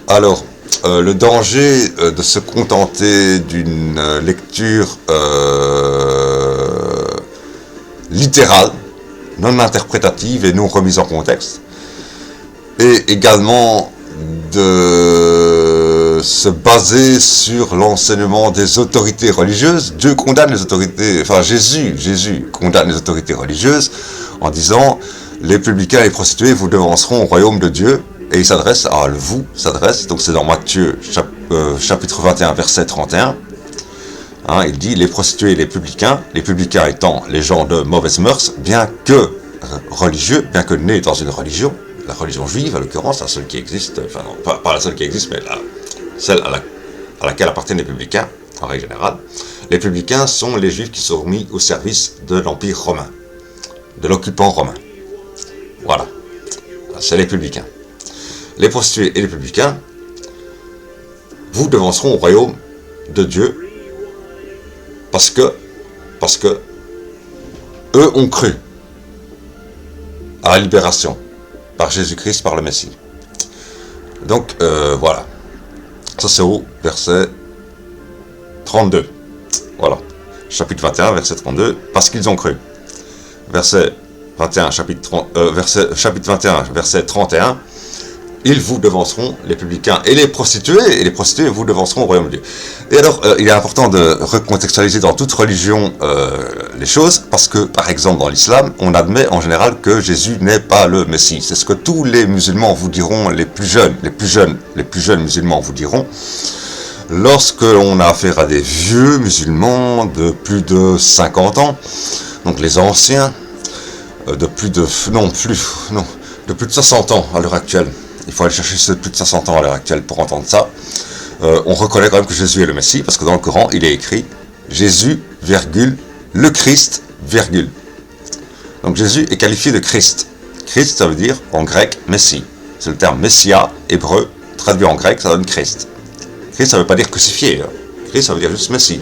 Alors, le danger de se contenter d'une lecture littérale, non interprétative et non remise en contexte, et également de se baser sur l'enseignement des autorités religieuses. Dieu condamne les autorités, enfin Jésus condamne les autorités religieuses en disant les publicains et les prostituées vous devanceront au royaume de Dieu. Et il s'adresse à vous, donc c'est dans Matthieu chapitre 21 verset 31. Hein, il dit les prostituées et les publicains étant les gens de mauvaise mœurs, bien que religieux, bien que nés dans une religion, la religion juive à l'occurrence, la seule qui existe, enfin non, pas la seule qui existe, mais celle à laquelle appartiennent les publicains, en règle générale. Les publicains sont les juifs qui sont mis au service de l'Empire romain, de l'occupant romain. Voilà, c'est les publicains. Les prostituées et les publicains vous devanceront au royaume de Dieu parce que eux ont cru à la libération par Jésus-Christ, par le Messie. Donc voilà, ça c'est au verset 32. Voilà, chapitre 21, verset 32, parce qu'ils ont cru. Verset 21, chapitre 21, verset 31. Ils vous devanceront, les publicains et les prostituées vous devanceront au royaume de Dieu. Et alors, il est important de recontextualiser dans toute religion les choses, parce que, par exemple, dans l'islam, on admet en général que Jésus n'est pas le Messie. C'est ce que tous les musulmans vous diront, les plus jeunes musulmans vous diront, lorsque l'on a affaire à des vieux musulmans de plus de 50 ans, donc les anciens, de plus de 60 ans à l'heure actuelle. Il faut aller chercher ceux de plus de 500 ans à l'heure actuelle pour entendre ça. On reconnaît quand même que Jésus est le Messie, parce que dans le Coran, il est écrit Jésus, virgule, le Christ, virgule. Donc Jésus est qualifié de Christ. Christ, ça veut dire, en grec, Messie. C'est le terme Messia, hébreu, traduit en grec, ça donne Christ. Christ, ça ne veut pas dire crucifié. Hein. Christ, ça veut dire juste Messie.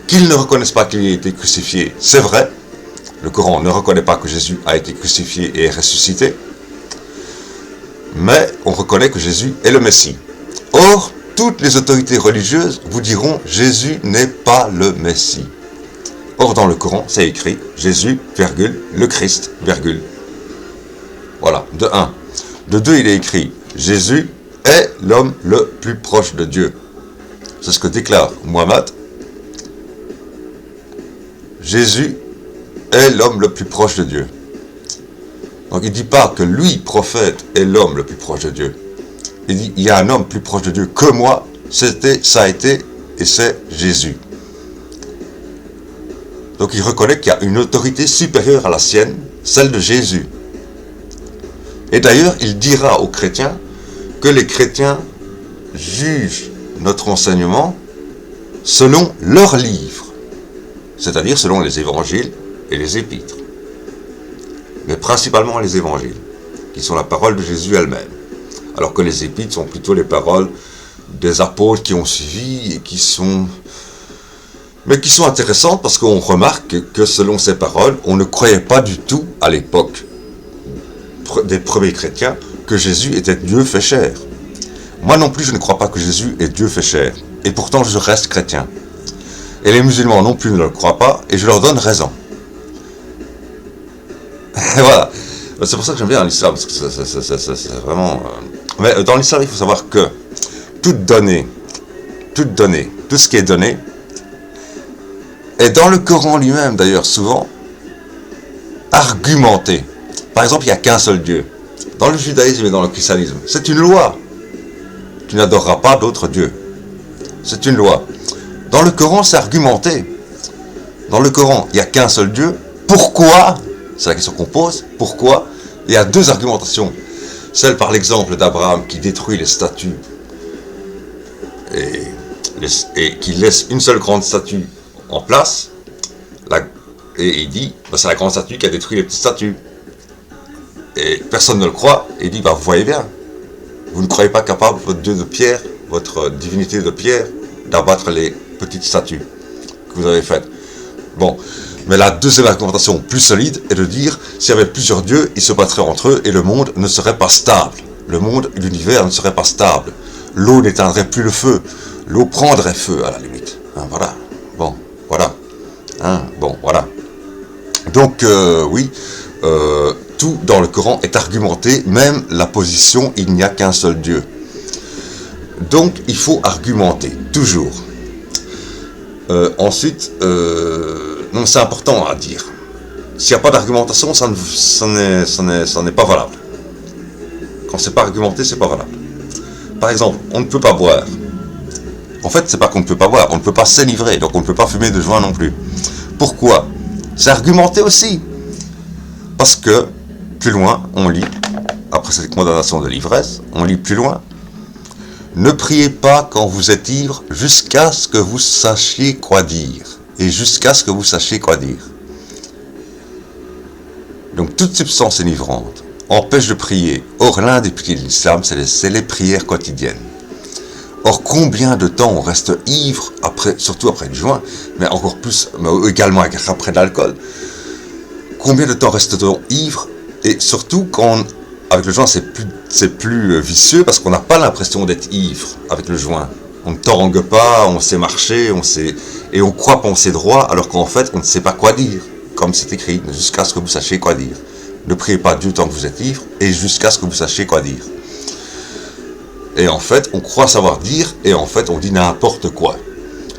Qu'ils ne reconnaissent pas qu'il a été crucifié, c'est vrai. Le Coran ne reconnaît pas que Jésus a été crucifié et est ressuscité. Mais on reconnaît que Jésus est le Messie. Or, toutes les autorités religieuses vous diront Jésus n'est pas le Messie. Or, dans le Coran, c'est écrit Jésus, virgule, le Christ, virgule. Voilà, de 1. De 2, il est écrit Jésus est l'homme le plus proche de Dieu. C'est ce que déclare Muhammad. Jésus est l'homme le plus proche de Dieu. Donc il ne dit pas que lui, prophète, est l'homme le plus proche de Dieu. Il dit, il y a un homme plus proche de Dieu que moi, ça a été, et c'est Jésus. Donc il reconnaît qu'il y a une autorité supérieure à la sienne, celle de Jésus. Et d'ailleurs, il dira aux chrétiens que les chrétiens jugent notre enseignement selon leurs livres, c'est-à-dire selon les évangiles et les épîtres. Mais principalement les évangiles, qui sont la parole de Jésus elle-même. Alors que les épîtres sont plutôt les paroles des apôtres qui ont suivi et qui sont intéressantes parce qu'on remarque que selon ces paroles, on ne croyait pas du tout à l'époque des premiers chrétiens que Jésus était Dieu fait chair. Moi non plus, je ne crois pas que Jésus est Dieu fait chair. Et pourtant, je reste chrétien. Et les musulmans non plus ne le croient pas, et je leur donne raison. Et voilà. C'est pour ça que j'aime bien l'islam, parce que c'est vraiment... Mais dans l'islam, il faut savoir que toute donnée, tout ce qui est donné, est dans le Coran lui-même, d'ailleurs, souvent, argumenté. Par exemple, il n'y a qu'un seul Dieu. Dans le judaïsme et dans le christianisme, c'est une loi. Tu n'adoreras pas d'autres dieux. C'est une loi. Dans le Coran, c'est argumenté. Dans le Coran, il n'y a qu'un seul Dieu. Pourquoi? C'est la question qu'on pose. Pourquoi? Il y a deux argumentations. Celle par l'exemple d'Abraham qui détruit les statues et qui laisse une seule grande statue en place. Et il dit, c'est la grande statue qui a détruit les petites statues. Et personne ne le croit. Et il dit, vous voyez bien, vous ne croyez pas capable, votre Dieu de pierre, votre divinité de pierre, d'abattre les petites statues que vous avez faites. Bon, mais la deuxième argumentation plus solide est de dire, s'il y avait plusieurs dieux, ils se battraient entre eux et le monde ne serait pas stable. le monde, l'univers ne serait pas stable. L'eau n'éteindrait plus le feu. L'eau prendrait feu, à la limite. Hein, voilà. Bon, voilà. Hein, bon, voilà. Donc, oui, tout dans le Coran est argumenté, même la position « il n'y a qu'un seul Dieu ». Donc, il faut argumenter, toujours. Ensuite, non, c'est important à dire. S'il n'y a pas d'argumentation, ça n'est pas valable. Quand c'est pas argumenté, c'est pas valable. Par exemple, on ne peut pas boire. En fait, c'est pas qu'on ne peut pas boire, on ne peut pas s'enivrer, donc on ne peut pas fumer de joint non plus. Pourquoi? C'est argumenté aussi. Parce que, plus loin, on lit, après cette condamnation de l'ivresse, on lit plus loin. Ne priez pas quand vous êtes ivre jusqu'à ce que vous sachiez quoi dire. Et jusqu'à ce que vous sachiez quoi dire. Donc toute substance enivrante empêche de prier. Or l'un des piliers de l'islam, c'est les prières quotidiennes. Or combien de temps on reste ivre, surtout après le joint, mais encore plus, mais également après l'alcool. Combien de temps reste-t-on ivre? Et surtout quand avec le joint c'est plus vicieux parce qu'on n'a pas l'impression d'être ivre avec le joint. On ne torangue pas, on sait marcher, et on croit penser droit alors qu'en fait on ne sait pas quoi dire. Comme c'est écrit, jusqu'à ce que vous sachiez quoi dire. Ne priez pas Dieu tant que vous êtes ivre, et jusqu'à ce que vous sachiez quoi dire. Et en fait, on croit savoir dire, et en fait, on dit n'importe quoi.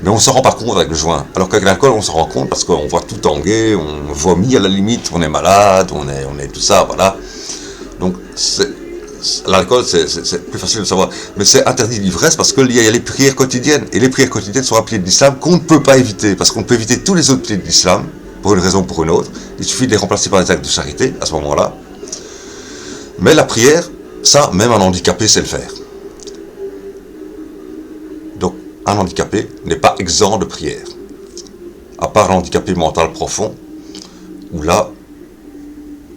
Mais on ne s'en rend pas compte avec le joint. Alors qu'avec l'alcool, on s'en rend compte parce qu'on voit tout tanguer, on vomit à la limite, on est malade, on est tout ça, voilà. Donc, l'alcool, c'est plus facile de savoir. Mais c'est interdit l'ivresse parce qu'il y a les prières quotidiennes. Et les prières quotidiennes sont un pilier de l'islam qu'on ne peut pas éviter. Parce qu'on peut éviter tous les autres piliers de l'islam, pour une raison ou pour une autre. Il suffit de les remplacer par des actes de charité, à ce moment-là. Mais la prière, ça, même un handicapé sait le faire. Donc, un handicapé n'est pas exempt de prière. À part l'handicapé mental profond, où là,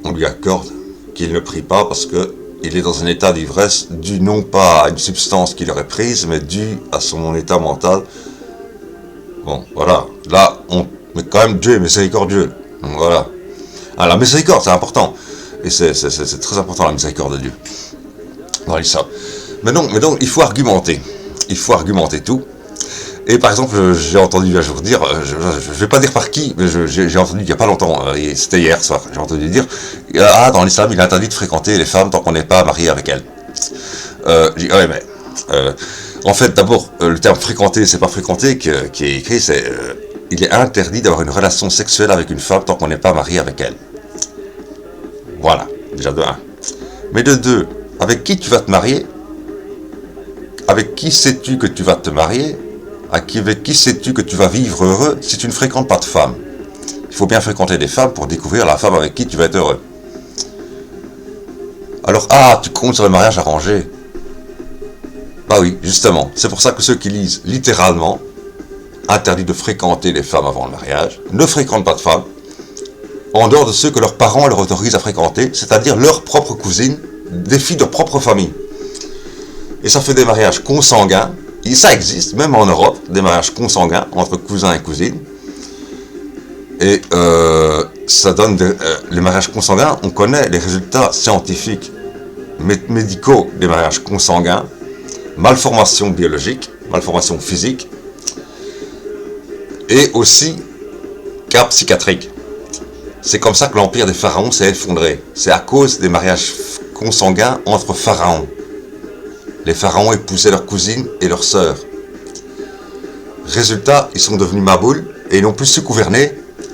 on lui accorde qu'il ne prie pas parce qu'il est dans un état d'ivresse dû non pas à une substance qu'il aurait prise, mais dû à son état mental. Bon, voilà. Là, mais quand même, Dieu est miséricordieux. Donc, voilà. Ah, la miséricorde, c'est important. Et c'est très important, la miséricorde de Dieu. Dans l'islam. Mais donc, il faut argumenter. Il faut argumenter tout. Et par exemple, j'ai entendu un jour dire, je ne vais pas dire par qui, mais j'ai entendu il n'y a pas longtemps, c'était hier soir, j'ai entendu dire, dans l'islam, il est interdit de fréquenter les femmes tant qu'on n'est pas marié avec elles. J'ai dit, ouais, mais, en fait, d'abord, le terme fréquenter, c'est pas fréquenter qui est écrit, c'est, il est interdit d'avoir une relation sexuelle avec une femme tant qu'on n'est pas marié avec elle. Voilà, déjà de 1. Mais de 2, avec qui tu vas te marier? Avec qui sais-tu que tu vas te marier? Avec qui sais-tu que tu vas vivre heureux si tu ne fréquentes pas de femmes? Il faut bien fréquenter des femmes pour découvrir la femme avec qui tu vas être heureux. Alors, tu comptes sur le mariage arrangé? Bah oui, justement. C'est pour ça que ceux qui lisent littéralement, interdit de fréquenter les femmes avant le mariage, ne fréquentent pas de femmes, en dehors de ceux que leurs parents leur autorisent à fréquenter, c'est-à-dire leurs propres cousines, des filles de leur propre famille. Et ça fait des mariages consanguins. Et ça existe, même en Europe, des mariages consanguins entre cousins et cousines. Et ça donne les mariages consanguins, on connaît les résultats scientifiques, médicaux des mariages consanguins, malformation biologique, malformation physique, et aussi cas psychiatrique. C'est comme ça que l'empire des pharaons s'est effondré. C'est à cause des mariages consanguins entre pharaons. Les pharaons épousaient leurs cousines et leurs sœurs. Résultat, ils sont devenus maboules et ils n'ont plus su gouverner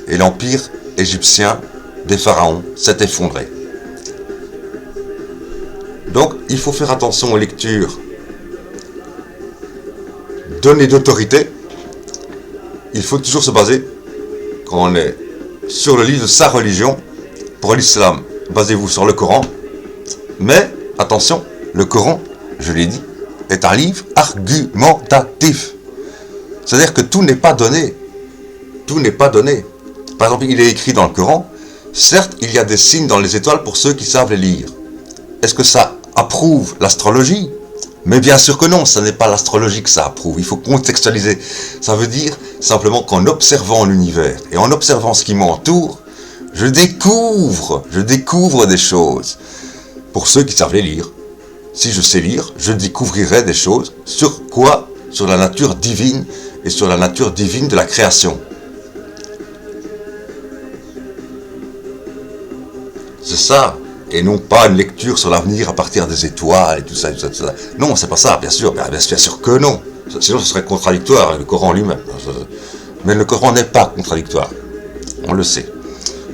et l'empire égyptien des pharaons s'est effondré. Donc, il faut faire attention aux lectures données d'autorité. Il faut toujours se baser, quand on est sur le livre de sa religion, pour l'islam, basez-vous sur le Coran. Mais, attention, le Coran, je l'ai dit, est un livre argumentatif. C'est-à-dire que tout n'est pas donné. Tout n'est pas donné. Par exemple, il est écrit dans le Coran, certes, il y a des signes dans les étoiles pour ceux qui savent les lire. Est-ce que ça approuve l'astrologie? Mais bien sûr que non, ce n'est pas l'astrologie que ça approuve. Il faut contextualiser. Ça veut dire simplement qu'en observant l'univers et en observant ce qui m'entoure, je découvre des choses pour ceux qui savent les lire. Si je sais lire, je découvrirai des choses. Sur quoi? Sur la nature divine et sur la nature divine de la création. C'est ça, et non pas une lecture sur l'avenir à partir des étoiles et tout ça, tout ça, tout ça. Non, c'est pas ça, bien sûr que non. Sinon, ce serait contradictoire avec le Coran lui-même. Mais le Coran n'est pas contradictoire, on le sait.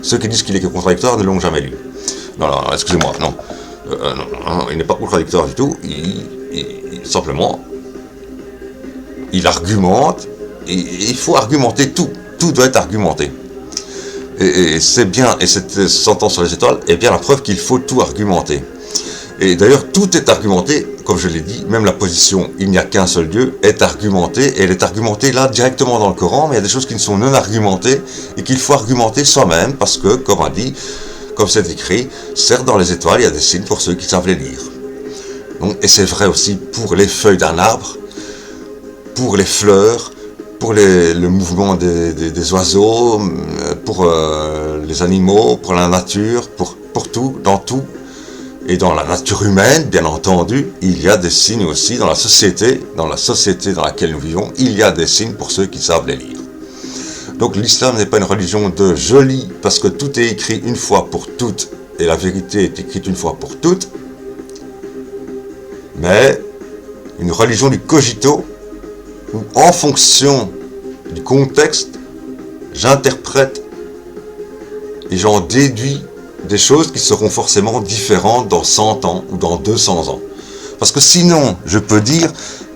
Ceux qui disent qu'il est contradictoire ne l'ont jamais lu. Non, excusez-moi, non. Non, il n'est pas contradictoire du tout, simplement, il argumente, et il faut argumenter tout doit être argumenté. Et c'est bien, et cette sentence sur les étoiles est bien la preuve qu'il faut tout argumenter. Et d'ailleurs, tout est argumenté, comme je l'ai dit, même la position « il n'y a qu'un seul Dieu » est argumentée, et elle est argumentée là directement dans le Coran, mais il y a des choses qui ne sont non argumentées, et qu'il faut argumenter soi-même, parce que, comme on dit, comme c'est écrit, certes dans les étoiles, il y a des signes pour ceux qui savent les lire. Donc, et c'est vrai aussi pour les feuilles d'un arbre, pour les fleurs, pour le mouvement des oiseaux, pour les animaux, pour la nature, pour tout, dans tout. Et dans la nature humaine, bien entendu, il y a des signes aussi dans la société dans laquelle nous vivons, il y a des signes pour ceux qui savent les lire. Donc l'islam n'est pas une religion de je lis parce que tout est écrit une fois pour toutes, et la vérité est écrite une fois pour toutes, mais une religion du cogito, où en fonction du contexte, j'interprète et j'en déduis des choses qui seront forcément différentes dans 100 ans ou dans 200 ans. Parce que sinon, je peux dire,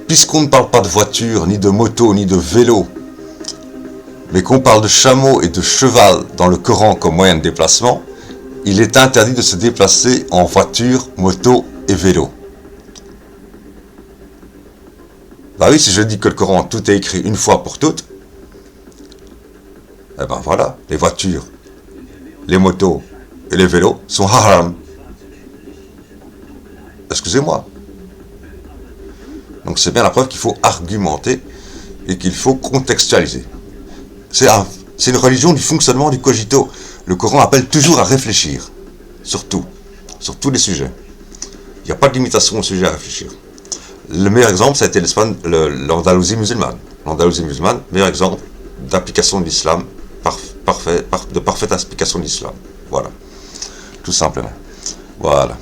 puisqu'on ne parle pas de voiture, ni de moto, ni de vélo, mais qu'on parle de chameau et de cheval dans le Coran comme moyen de déplacement, il est interdit de se déplacer en voiture, moto et vélo. Bah oui, si je dis que le Coran, tout est écrit une fois pour toutes, eh ben voilà, les voitures, les motos et les vélos sont haram. Excusez-moi. Donc c'est bien la preuve qu'il faut argumenter et qu'il faut contextualiser. C'est une religion du fonctionnement du cogito. Le Coran appelle toujours à réfléchir, sur tout, sur tous les sujets. Il n'y a pas de limitation au sujet à réfléchir. Le meilleur exemple, ça a été l'Andalousie musulmane. L'Andalousie musulmane, meilleur exemple d'application de l'islam, de parfaite application de l'islam. Voilà. Tout simplement. Voilà.